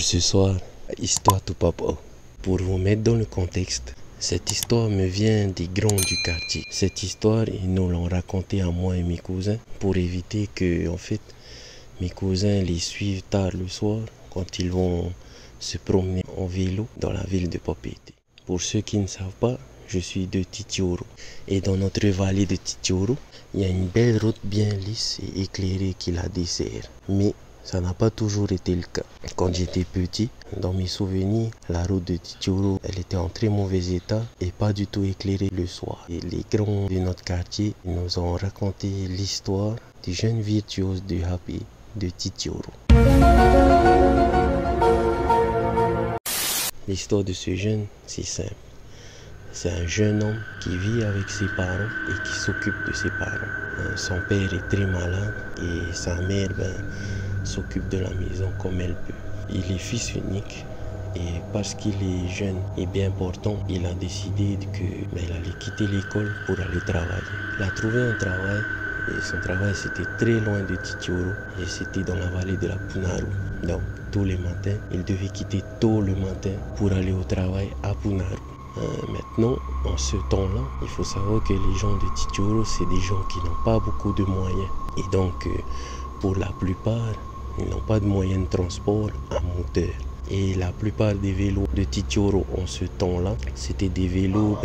ce soir, histoire tout papa. Pour vous mettre dans le contexte, cette histoire me vient des grands du quartier. Cette histoire, ils nous l'ont racontée à moi et mes cousins pour éviter que, en fait, mes cousins les suivent tard le soir quand ils vont se promener en vélo dans la ville de Papeete. Pour ceux qui ne savent pas, je suis de Titioro. Et dans notre vallée de Titioro, il y a une belle route bien lisse et éclairée qui la dessert. Mais ça n'a pas toujours été le cas. Quand j'étais petit, dans mes souvenirs, la route de Titioro, elle était en très mauvais état et pas du tout éclairée le soir. Et les grands de notre quartier nous ont raconté l'histoire du jeune virtuose de Happy de Titioro. L'histoire de ce jeune, c'est simple. C'est un jeune homme qui vit avec ses parents et qui s'occupe de ses parents. Son père est très malade et sa mère s'occupe de la maison comme elle peut. Il est fils unique et parce qu'il est jeune et bien portant, il a décidé qu'il allait quitter l'école pour aller travailler. Il a trouvé un travail et son travail c'était très loin de Titioro et c'était dans la vallée de la Punaru. Donc tous les matins, il devait quitter tôt le matin pour aller au travail à Punaru. Maintenant, en ce temps-là, il faut savoir que les gens de Titioro, c'est des gens qui n'ont pas beaucoup de moyens. Et donc, pour la plupart, ils n'ont pas de moyens de transport à moteur. Et la plupart des vélos de Titioro en ce temps-là, c'était des vélos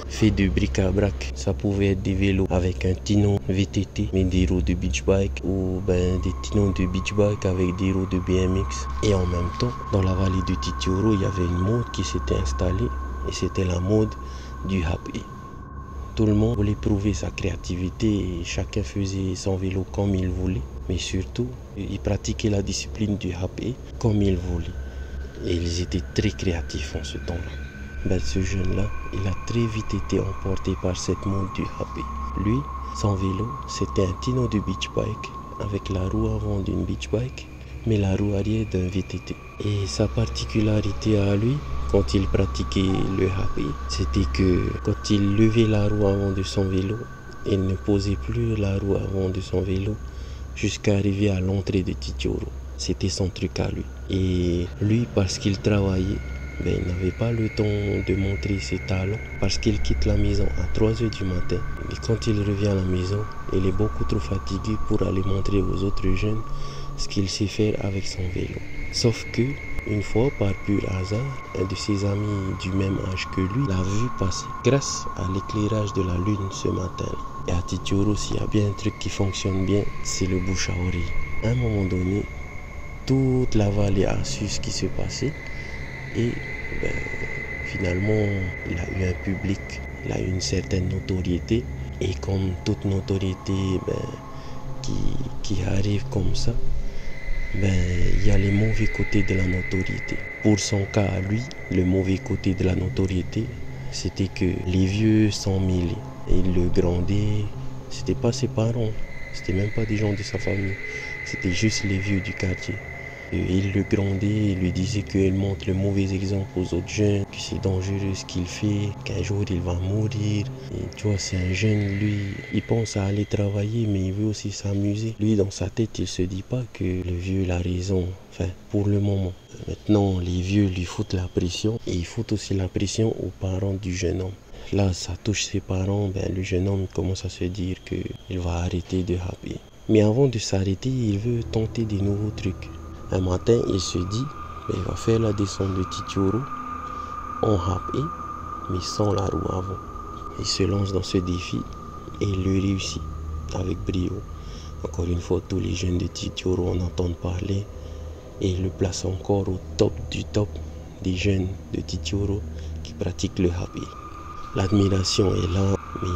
faits de bric-à-brac. Ça pouvait être des vélos avec un tignon VTT, mais des roues de beach bike, ou des tignons de beach bike avec des roues de BMX. Et en même temps, dans la vallée de Titioro, il y avait une mode qui s'était installée, et c'était la mode du happy. Tout le monde voulait prouver sa créativité et chacun faisait son vélo comme il voulait. Mais surtout, ils pratiquaient la discipline du happy comme ils voulaient. Et ils étaient très créatifs en ce temps-là. Ce jeune-là, il a très vite été emporté par cette mode du happy. Lui, son vélo, c'était un tignon de beach bike avec la roue avant d'une beach bike, mais la roue arrière d'un VTT. Et sa particularité à lui, quand il pratiquait le happy, c'était que quand il levait la roue avant de son vélo, il ne posait plus la roue avant de son vélo jusqu'à arriver à l'entrée de Titioro. C'était son truc à lui. Et lui, parce qu'il travaillait, il n'avait pas le temps de montrer ses talents parce qu'il quitte la maison à 3 h du matin. Et quand il revient à la maison, il est beaucoup trop fatigué pour aller montrer aux autres jeunes ce qu'il sait faire avec son vélo. Sauf que, une fois, par pur hasard, un de ses amis du même âge que lui l'a vu passer grâce à l'éclairage de la lune ce matin. Et à Titioro, s'il y a bien un truc qui fonctionne bien, c'est le bouche à oreille. À un moment donné, toute la vallée a su ce qui se passait et finalement, il a eu un public, il a eu une certaine notoriété et comme toute notoriété qui arrive comme ça, il y a les mauvais côtés de la notoriété. Pour son cas à lui, le mauvais côté de la notoriété, c'était que les vieux s'en mêlaient. Ils le grondaient, c'était pas ses parents, c'était même pas des gens de sa famille, c'était juste les vieux du quartier. Et il le grondait, il lui disait qu'il montre le mauvais exemple aux autres jeunes, que c'est dangereux ce qu'il fait, qu'un jour il va mourir. Et tu vois, c'est un jeune, lui, il pense à aller travailler, mais il veut aussi s'amuser. Lui, dans sa tête, il se dit pas que le vieux il a raison, enfin, pour le moment. Maintenant, les vieux lui foutent la pression, et ils foutent aussi la pression aux parents du jeune homme. Là, ça touche ses parents, le jeune homme commence à se dire qu'il va arrêter de happy. Mais avant de s'arrêter, il veut tenter des nouveaux trucs. Un matin, il se dit, il va faire la descente de Titioro en happy, mais sans la roue avant. Il se lance dans ce défi et il le réussit avec brio. Encore une fois, tous les jeunes de Titioro en entendent parler et il le place encore au top du top des jeunes de Titioro qui pratiquent le happy. L'admiration est là, mais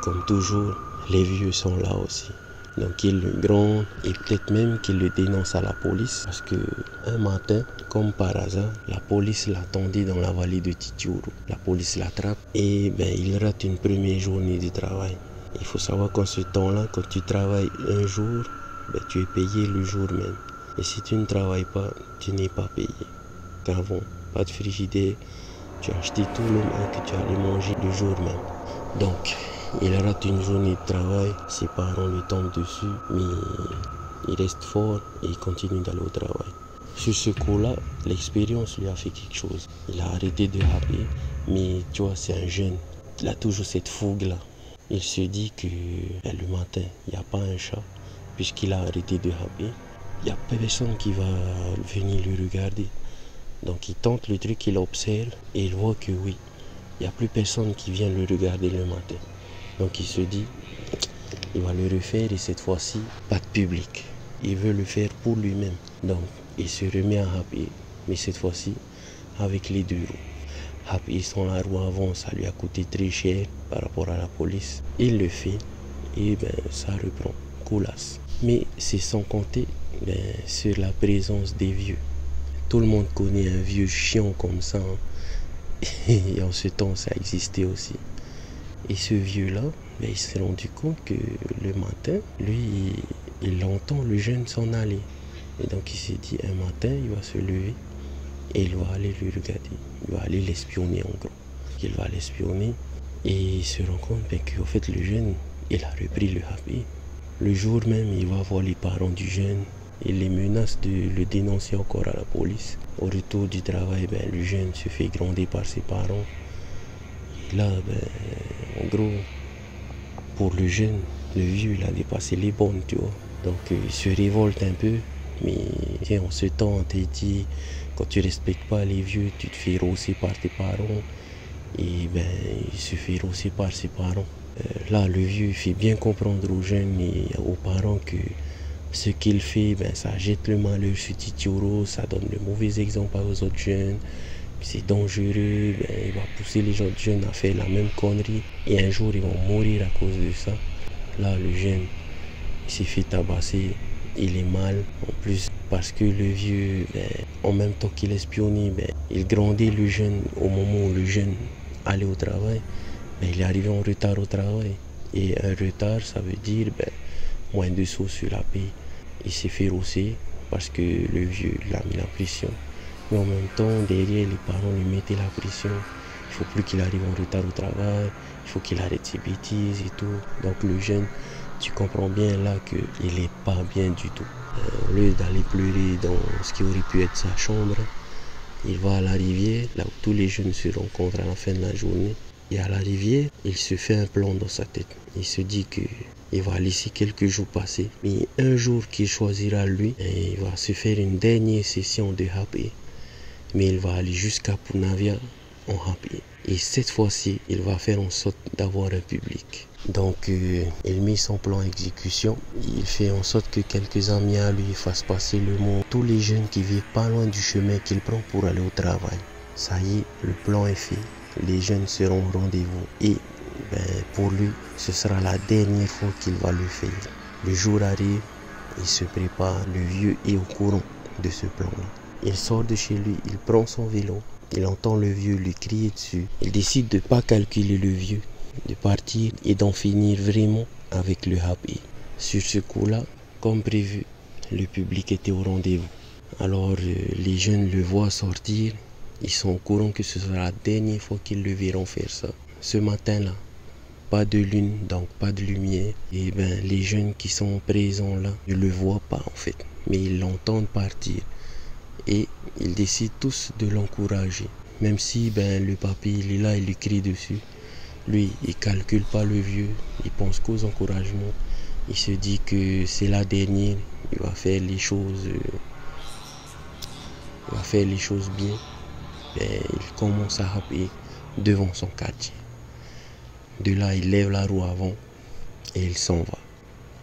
comme toujours, les vieux sont là aussi. Donc il le gronde et peut-être même qu'il le dénonce à la police parce que un matin, comme par hasard, la police l'attendait dans la vallée de Titioro. La police l'attrape et il rate une première journée de travail. Il faut savoir qu'en ce temps-là, quand tu travailles un jour, tu es payé le jour même. Et si tu ne travailles pas, tu n'es pas payé. Qu'avant, pas de frigidaire, tu as acheté tout le mal que tu allais manger le jour même. Donc, il rate une journée de travail, ses parents lui tombent dessus, mais il reste fort et il continue d'aller au travail. Sur ce coup-là, l'expérience lui a fait quelque chose. Il a arrêté de happer, mais tu vois, c'est un jeune. Il a toujours cette fougue-là. Il se dit que le matin, il n'y a pas un chat, puisqu'il a arrêté de happer. Il n'y a personne qui va venir le regarder. Donc il tente le truc, il observe et il voit que oui, il n'y a plus personne qui vient le regarder le matin. Donc il se dit, il va le refaire et cette fois-ci, pas de public. Il veut le faire pour lui-même. Donc il se remet à happer, mais cette fois-ci avec les 2 roues. Happer sans la roue avant, ça lui a coûté très cher par rapport à la police. Il le fait et ça reprend, coulasse. Mais c'est sans compter sur la présence des vieux. Tout le monde connaît un vieux chiant comme ça. Et en ce temps, ça existait aussi. Et ce vieux-là, il s'est rendu compte que le matin, lui, il entend le jeune s'en aller. Et donc il s'est dit, un matin, il va se lever et il va aller le regarder. Il va aller l'espionner en gros. Il va l'espionner et il se rend compte qu'en fait le jeune, il a repris le happer. Le jour même, il va voir les parents du jeune. Il les menace de le dénoncer encore à la police. Au retour du travail, le jeune se fait gronder par ses parents. Et là, en gros, pour le jeune, le vieux, il a dépassé les bornes, tu vois. Donc, il se révolte un peu. Mais en ce temps, on t'a dit, quand tu respectes pas les vieux, tu te fais rosser par tes parents. Et il se fait rosser par ses parents. Là, le vieux fait bien comprendre aux jeunes et aux parents que ce qu'il fait, ça jette le malheur sur Titioro, ça donne le mauvais exemple aux autres jeunes. C'est dangereux, il va pousser les autres jeunes à faire la même connerie. Et un jour, ils vont mourir à cause de ça. Là, le jeune, il s'est fait tabasser, il est mal. En plus, parce que le vieux, en même temps qu'il espionnait, il grondait le jeune au moment où le jeune allait au travail. Il est arrivé en retard au travail. Et un retard, ça veut dire moins de sous sur la paye. Il s'est fait rosser parce que le vieux l'a mis la pression. Mais en même temps, derrière, les parents lui mettaient la pression. Il faut plus qu'il arrive en retard au travail. Il faut qu'il arrête ses bêtises et tout. Donc le jeune, tu comprends bien là qu'il n'est pas bien du tout. Au lieu d'aller pleurer dans ce qui aurait pu être sa chambre, il va à la rivière, là où tous les jeunes se rencontrent à la fin de la journée. Et à la rivière, il se fait un plan dans sa tête. Il se dit qu'il va laisser quelques jours passer. Mais un jour qu'il choisira lui, il va se faire une dernière session de happer. Mais il va aller jusqu'à Punavia en happer. Et cette fois-ci, il va faire en sorte d'avoir un public. Donc, il met son plan en exécution. Il fait en sorte que quelques amis à lui fassent passer le mot. Tous les jeunes qui vivent pas loin du chemin qu'il prend pour aller au travail. Ça y est, le plan est fait. Les jeunes seront au rendez-vous. Et pour lui, ce sera la dernière fois qu'il va le faire. Le jour arrive, il se prépare. Le vieux est au courant de ce plan-là. Il sort de chez lui, il prend son vélo. Il entend le vieux lui crier dessus. Il décide de ne pas calculer le vieux, de partir et d'en finir vraiment avec le happer. Sur ce coup-là, comme prévu, le public était au rendez-vous. Alors les jeunes le voient sortir. Ils sont au courant que ce sera la dernière fois qu'ils le verront faire ça. Ce matin-là, pas de lune, donc pas de lumière. Et les jeunes qui sont présents là ne le voient pas en fait, mais ils l'entendent partir. Et ils décident tous de l'encourager. Même si le papy il est là, il lui crie dessus. Lui, il calcule pas le vieux, il pense qu'aux encouragements. Il se dit que c'est la dernière, il va faire les choses bien. Il commence à happer devant son quartier. De là, il lève la roue avant et il s'en va.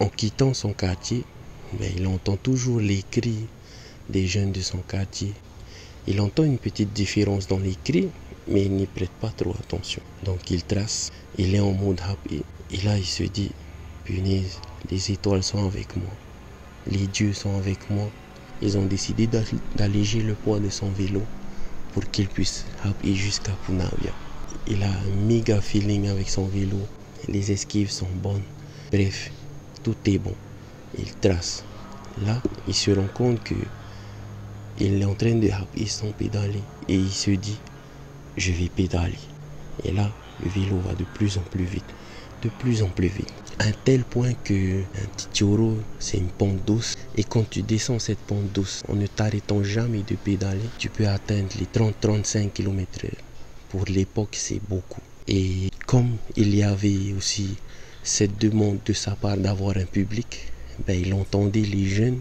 En quittant son quartier, il entend toujours les cris des jeunes de son quartier. Il entend une petite différence dans les cris, mais il n'y prête pas trop attention. Donc il trace, il est en mode happy. Et là, il se dit, punaise, les étoiles sont avec moi. Les dieux sont avec moi. Ils ont décidé d'alléger le poids de son vélo pour qu'il puisse happy jusqu'à Punavia. Il a un méga feeling avec son vélo. Les esquives sont bonnes. Bref, tout est bon. Il trace. Là, il se rend compte que il est en train de happer sans pédaler. Et il se dit, je vais pédaler. Et là, le vélo va de plus en plus vite. de plus en plus vite. À un tel point que Titioro, c'est une pente douce. Et quand tu descends cette pente douce, en ne t'arrêtant jamais de pédaler, tu peux atteindre les 30-35 km/h. Pour l'époque, c'est beaucoup. Et comme il y avait aussi cette demande de sa part d'avoir un public, il entendait les jeunes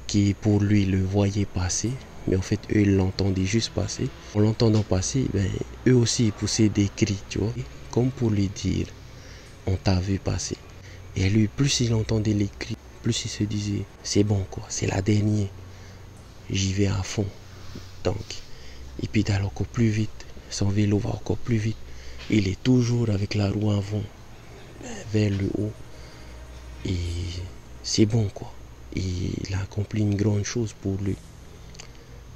qui pour lui le voyaient passer. Mais en fait, eux, ils l'entendaient juste passer. En l'entendant passer, eux aussi, ils poussaient des cris, tu vois. Comme pour lui dire, on t'a vu passer. Et lui, plus il entendait les cris, plus il se disait, c'est bon quoi, c'est la dernière. J'y vais à fond. Donc, il pédale encore plus vite. Son vélo va encore plus vite. Il est toujours avec la roue avant vers le haut. Et c'est bon quoi. Et il a accompli une grande chose pour lui.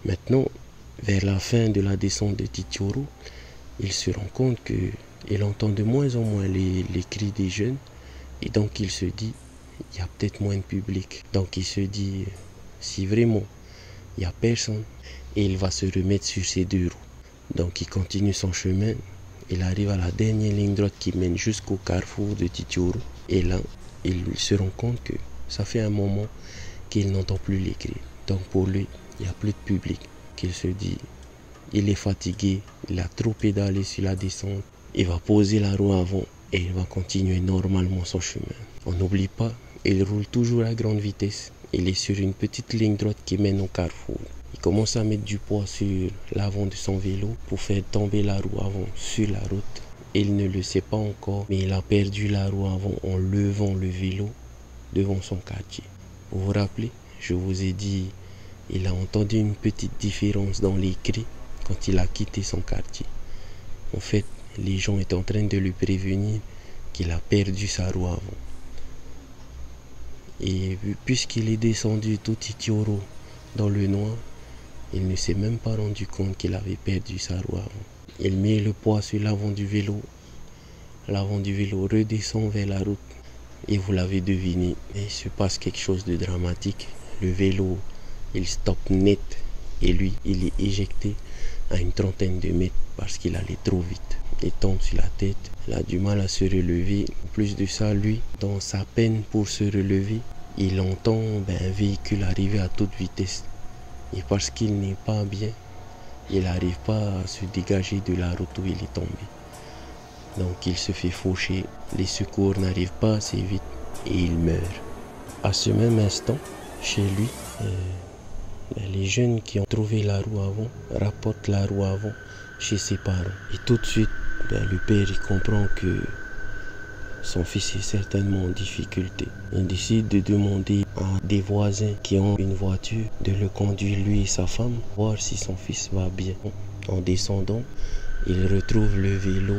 Maintenant, vers la fin de la descente de Titioro, il se rend compte qu'il entend de moins en moins les cris des jeunes. Et donc il se dit, il y a peut-être moins de public. Donc il se dit, si vraiment il n'y a personne, et il va se remettre sur ses deux roues. Donc il continue son chemin. Il arrive à la dernière ligne droite qui mène jusqu'au carrefour de Titioro. Et là, il se rend compte que ça fait un moment qu'il n'entend plus les cris. Donc pour lui, il n'y a plus de public. Qu'il se dit, il est fatigué, il a trop pédalé sur la descente. Il va poser la roue avant et il va continuer normalement son chemin. On n'oublie pas, il roule toujours à grande vitesse. Il est sur une petite ligne droite qui mène au carrefour. Il commence à mettre du poids sur l'avant de son vélo pour faire tomber la roue avant sur la route. Il ne le sait pas encore, mais il a perdu la roue avant en levant le vélo devant son quartier. Vous vous rappelez, je vous ai dit, il a entendu une petite différence dans les cris quand il a quitté son quartier. En fait, les gens étaient en train de lui prévenir qu'il a perdu sa roue avant. Et puisqu'il est descendu tout Titioro dans le noir, il ne s'est même pas rendu compte qu'il avait perdu sa roue avant. Il met le poids sur l'avant du vélo. L'avant du vélo redescend vers la route. Et vous l'avez deviné, il se passe quelque chose de dramatique. Le vélo, il stoppe net. Et lui, il est éjecté à une trentaine de mètres parce qu'il allait trop vite. Il tombe sur la tête, il a du mal à se relever. En plus de ça, lui, dans sa peine pour se relever, il entend un véhicule arriver à toute vitesse. Et parce qu'il n'est pas bien, il n'arrive pas à se dégager de la route où il est tombé. Donc il se fait faucher, les secours n'arrivent pas assez vite et il meurt. À ce même instant, chez lui, les jeunes qui ont trouvé la roue avant rapportent la roue avant chez ses parents. Et tout de suite, le père il comprend que son fils est certainement en difficulté. Il décide de demander à des voisins qui ont une voiture de le conduire lui et sa femme, voir si son fils va bien. En descendant, il retrouve le vélo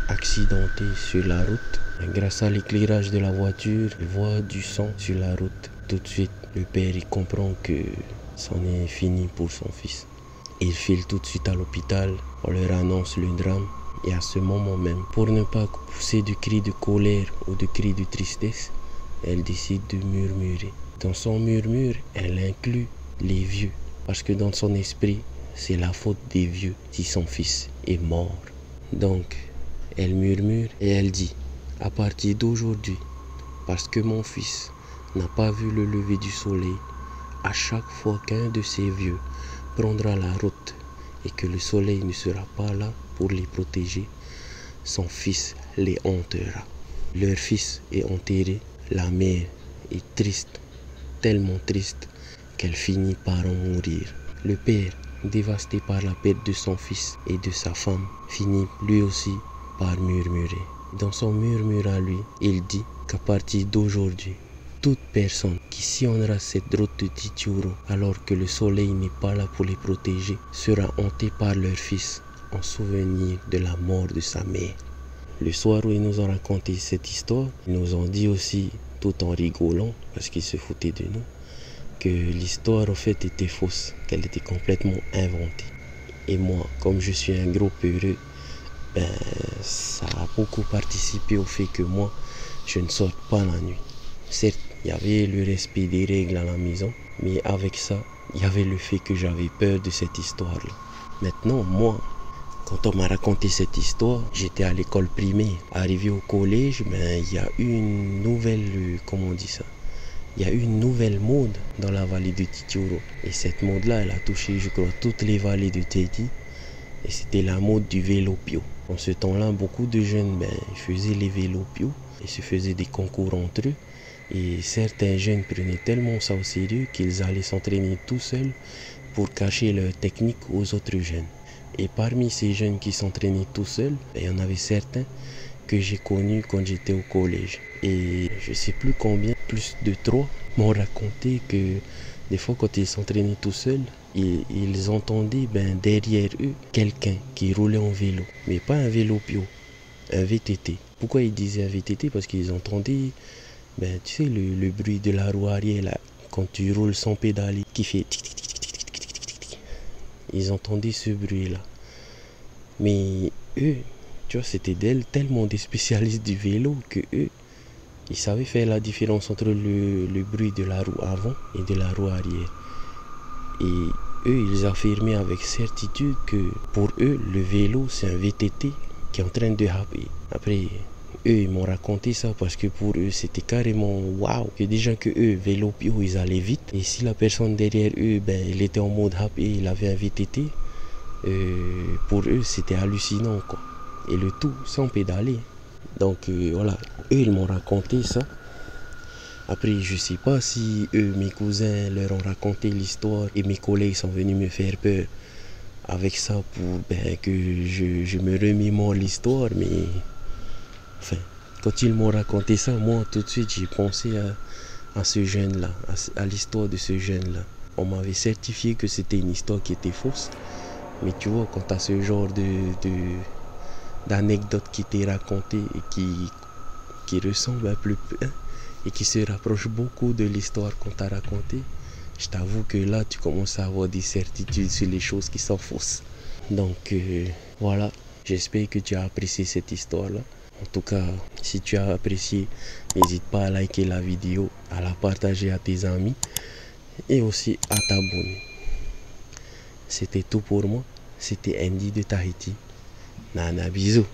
accidenté sur la route. Grâce à l'éclairage de la voiture, il voit du sang sur la route. Tout de suite, le père il comprend que c'en est fini pour son fils. Il file tout de suite à l'hôpital, on leur annonce le drame. Et à ce moment même, pour ne pas pousser de cris de colère ou de cris de tristesse, elle décide de murmurer. Dans son murmure, elle inclut les vieux. Parce que dans son esprit, c'est la faute des vieux si son fils est mort. Donc, elle murmure et elle dit, à partir d'aujourd'hui, parce que mon fils n'a pas vu le lever du soleil, à chaque fois qu'un de ces vieux prendra la route et que le soleil ne sera pas là pour les protéger, son fils les hantera. Leur fils est enterré, la mère est triste, tellement triste qu'elle finit par en mourir. Le père, dévasté par la perte de son fils et de sa femme, finit lui aussi par murmurer. Dans son murmure à lui, il dit qu'à partir d'aujourd'hui, toute personne qui sillonnera cette route de Titioro alors que le soleil n'est pas là pour les protéger sera hantée par leur fils en souvenir de la mort de sa mère. Le soir où ils nous ont raconté cette histoire, ils nous ont dit aussi, tout en rigolant, parce qu'ils se foutaient de nous, que l'histoire en fait était fausse, qu'elle était complètement inventée. Et moi, comme je suis un gros peureux, ça a beaucoup participé au fait que moi, je ne sorte pas la nuit. Certes, il y avait le respect des règles à la maison, mais avec ça, il y avait le fait que j'avais peur de cette histoire-là. Maintenant, moi, Quand on m'a raconté cette histoire, j'étais à l'école primaire. Arrivé au collège, il y a eu une nouvelle, comment on dit ça? Il y a eu une nouvelle mode dans la vallée de Titioro. Et cette mode-là, elle a touché, je crois, toutes les vallées de Titi. Et c'était la mode du vélo pio. En ce temps-là, beaucoup de jeunes ils faisaient les vélos pio et se faisaient des concours entre eux. Et certains jeunes prenaient tellement ça au sérieux qu'ils allaient s'entraîner tout seuls pour cacher leur technique aux autres jeunes. Et parmi ces jeunes qui s'entraînaient tout seuls, il y en avait certains que j'ai connus quand j'étais au collège. Et je sais plus combien, plus de 3, m'ont raconté que des fois quand ils s'entraînaient tout seuls, ils entendaient derrière eux quelqu'un qui roulait en vélo. Mais pas un vélo pio, un VTT. Pourquoi ils disaient un VTT? Parce qu'ils entendaient, tu sais, le bruit de la roue arrière là, quand tu roules sans pédaler, qui fait tic tic tic tic tic tic tic tic tic. Ils entendaient ce bruit là. Mais eux, tu vois, c'était tellement des spécialistes du vélo que eux, ils savaient faire la différence entre le bruit de la roue avant et de la roue arrière. Et eux, ils affirmaient avec certitude que pour eux, le vélo, c'est un VTT qui est en train de happer. Après, eux, ils m'ont raconté ça parce que pour eux, c'était carrément waouh. Que déjà que eux, vélo pio, ils allaient vite. Et si la personne derrière eux, il était en mode happé, il avait un VTT, pour eux, c'était hallucinant, quoi. Et le tout sans pédaler. Donc voilà, eux, ils m'ont raconté ça. Après, je sais pas si eux, mes cousins, leur ont raconté l'histoire et mes collègues sont venus me faire peur avec ça pour que je me remémore l'histoire. Mais enfin, quand ils m'ont raconté ça, moi, tout de suite, j'ai pensé à ce jeune-là, à l'histoire de ce jeune-là. On m'avait certifié que c'était une histoire qui était fausse. Mais tu vois, quand tu as ce genre d'anecdote qui t'est racontée et qui ressemble un peu et qui se rapproche beaucoup de l'histoire qu'on t'a racontée, je t'avoue que là tu commences à avoir des certitudes sur les choses qui sont fausses. Donc voilà, j'espère que tu as apprécié cette histoire-là. En tout cas, si tu as apprécié, n'hésite pas à liker la vidéo, à la partager à tes amis et aussi à t'abonner. C'était tout pour moi. C'était Andy de Tahiti. Nana, bisous.